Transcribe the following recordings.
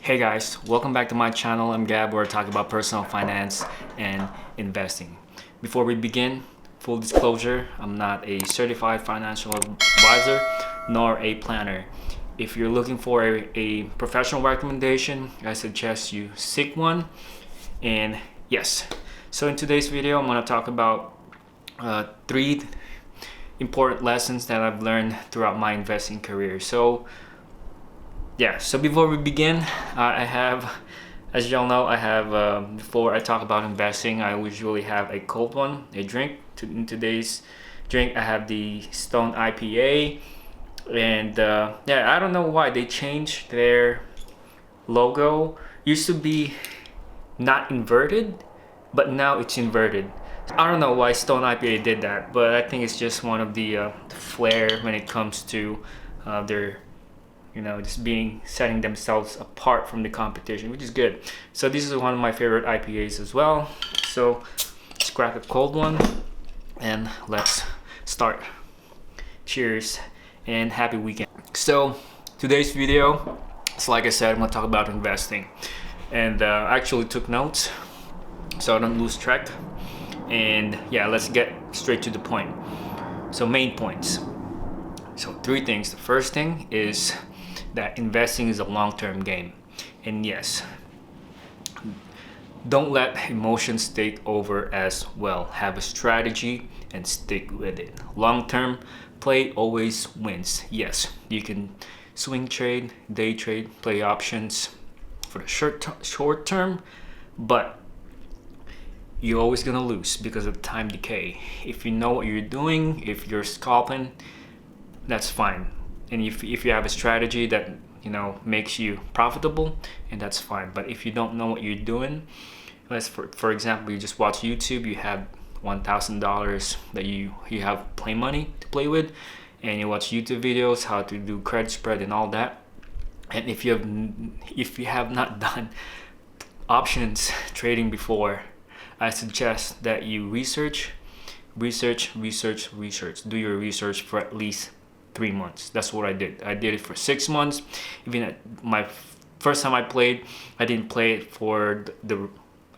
Hey guys, welcome back to my channel. I'm Gab, where I talk about personal finance and investing. Before we begin, full disclosure, I'm not a certified financial advisor nor a planner. If you're looking for a professional recommendation, I suggest you seek one. And yes, so in today's video, I'm going to talk about three important lessons that I've learned throughout my investing career. So before we begin, as y'all know, before I talk about investing, I usually have a cold one, a drink. In today's drink, I have the Stone IPA, and I don't know why they changed their logo. Used to be not inverted, but now it's inverted. I don't know why Stone IPA did that, but I think it's just one of the flair when it comes to their just setting themselves apart from the competition, which is good. So this is one of my favorite IPAs as well. So let's crack a cold one and let's start. Cheers and happy weekend. So today's video, so like I said, I'm gonna talk about investing, and I actually took notes so I don't lose track. And let's get straight to the point. So main points. So three things. The first thing is that investing is a long-term game. And yes, don't let emotions take over as well. Have a strategy and stick with it. Long-term play always wins. Yes, you can swing trade, day trade, play options for the short term, but you're always gonna lose because of time decay. If you know what you're doing, if you're scalping, that's fine. And if you have a strategy that makes you profitable, and that's fine. But if you don't know what you're doing, let's for example, you just watch YouTube, you have $1,000 that you have play money to play with, and you watch YouTube videos how to do credit spread and all that. And if you have not done options trading before, I suggest that you research. Do your research for at least 3 months. That's what I did. I did it for 6 months. Even at my first time I played, I didn't play it for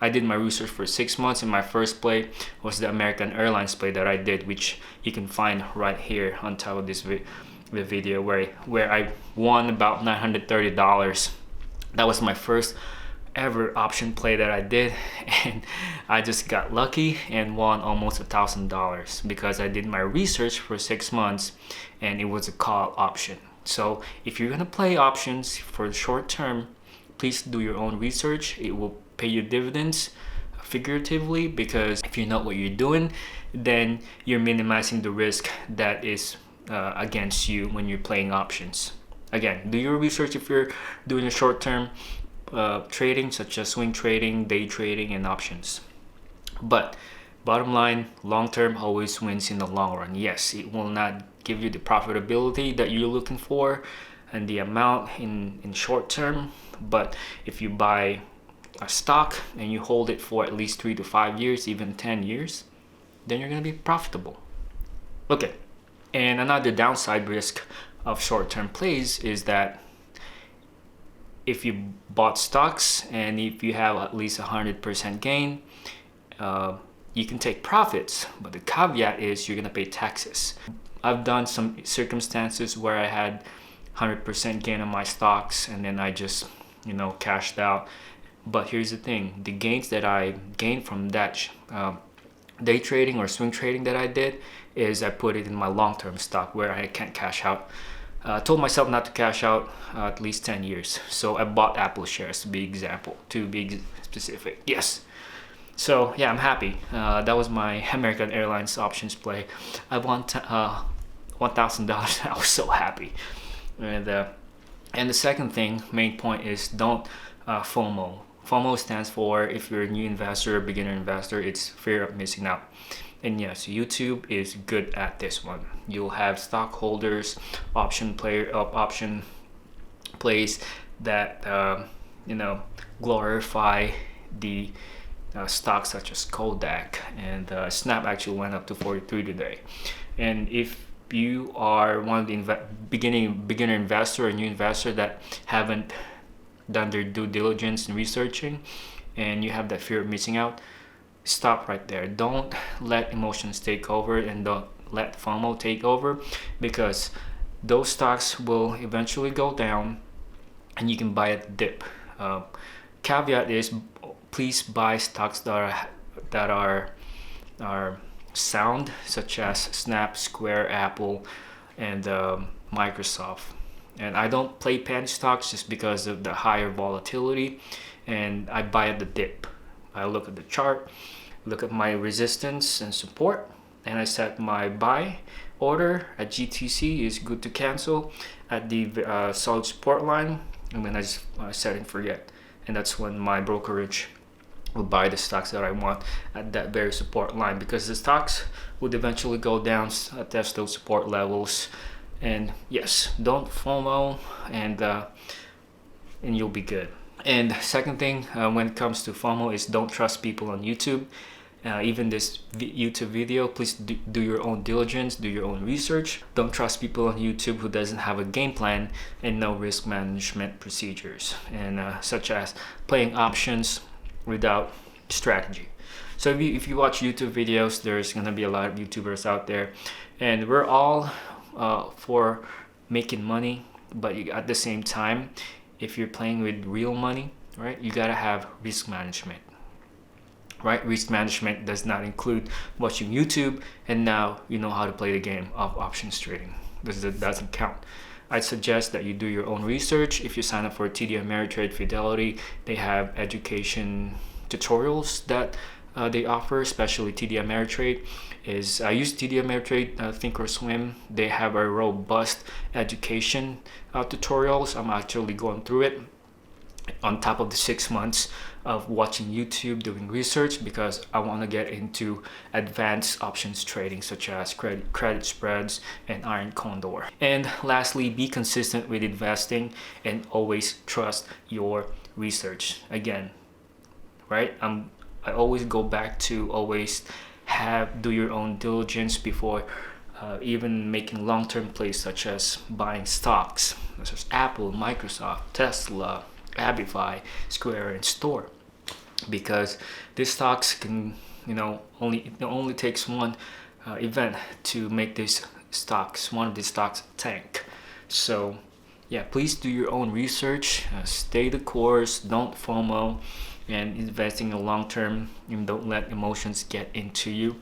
I did my research for 6 months, and my first play was the American Airlines play that I did, which you can find right here on top of this video, where I won about $930. That was my first ever option play that I did, and I just got lucky and won almost $1,000 because I did my research for 6 months, and it was a call option. So if you're gonna play options for the short term, please do your own research. It will pay you dividends figuratively, because if you know what you're doing, then you're minimizing the risk that is against you when you're playing options. Again, do your research if you're doing a short term trading, such as swing trading, day trading, and options. But bottom line, long term always wins in the long run. Yes, it will not give you the profitability that you're looking for and the amount in short term, but if you buy a stock and you hold it for at least 3 to 5 years, even 10 years, then you're going to be profitable. Okay, and another downside risk of short term plays is that if you bought stocks and if you have at least 100% gain, you can take profits, but the caveat is you're gonna pay taxes. I've done some circumstances where I had 100% gain on my stocks, and then I just cashed out. But here's the thing, the gains that I gained from that day trading or swing trading that I did is I put it in my long-term stock where I can't cash out. Told myself not to cash out at least 10 years. So I bought Apple shares to be specific. Yes. So I'm happy. That was my American Airlines options play. I won $1,000. I was so happy. And the second thing, main point, is don't FOMO. FOMO stands for, if you're a new investor, beginner investor, it's fear of missing out. And yes, YouTube is good at this one. You'll have stockholders, option plays that glorify the stocks such as Kodak, and Snap actually went up to 43 today. And if you are one of the beginner investor or new investor that haven't done their due diligence and researching, and you have that fear of missing out, stop right there. Don't let emotions take over, and don't let FOMO take over, because those stocks will eventually go down and you can buy at the dip. Caveat is, please buy stocks that are sound, such as Snap, Square, Apple, and Microsoft. And I don't play penny stocks just because of the higher volatility, and I buy at the dip. I look at the chart, look at my resistance and support, and I set my buy order at GTC is good to cancel at the solid support line, and then I just set and forget. And that's when my brokerage will buy the stocks that I want at that very support line, because the stocks would eventually go down, test those support levels. And yes, don't FOMO, and you'll be good. And second thing, when it comes to FOMO, is don't trust people on YouTube. Even this YouTube video, please do your own diligence, do your own research. Don't trust people on YouTube who doesn't have a game plan and no risk management procedures, and such as playing options without strategy. So if you watch YouTube videos, there's gonna be a lot of YouTubers out there, and we're all for making money, but at the same time, if you're playing with real money, right, you gotta have risk management. Right? Risk management does not include watching YouTube and now you know how to play the game of options trading. This doesn't count. I'd suggest that you do your own research. If you sign up for TD Ameritrade Fidelity, they have education tutorials that they offer, especially TD Ameritrade. I use TD Ameritrade Thinkorswim. They have a robust education tutorials. I'm actually going through it on top of the 6 months of watching YouTube, doing research, because I want to get into advanced options trading, such as credit spreads and iron condor. And lastly, be consistent with investing and always trust your research. Again, right? I always go back to always do your own diligence before even making long-term plays, such as buying stocks such as Apple, Microsoft, Tesla, Abify, Square, and Store, because these stocks can, it only takes one event to make one of these stocks tank. So yeah, please do your own research, stay the course, don't FOMO, and investing in long term, and don't let emotions get into you.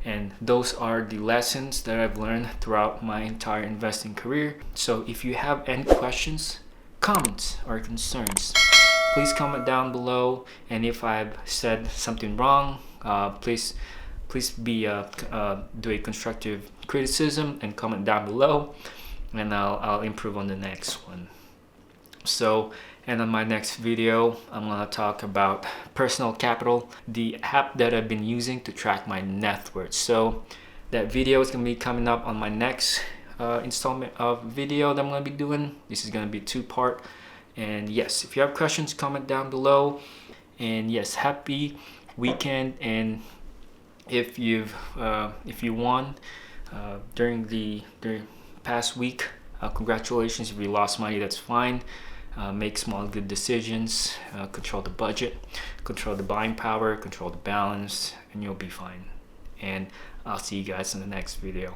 And those are the lessons that I've learned throughout my entire investing career. So if you have any questions, comments, or concerns, please comment down below. And if I've said something wrong, please do a constructive criticism and comment down below, and I'll improve on the next one. So, and on my next video, I'm gonna talk about Personal Capital, the app that I've been using to track my net worth. So that video is gonna be coming up on my next installment of video that I'm gonna be doing. This is gonna be 2-part. And yes, if you have questions, comment down below. And yes, happy weekend. And if you won during the past week, congratulations. If you lost money, that's fine. Make small good decisions, control the budget, control the buying power, control the balance, and you'll be fine. And I'll see you guys in the next video.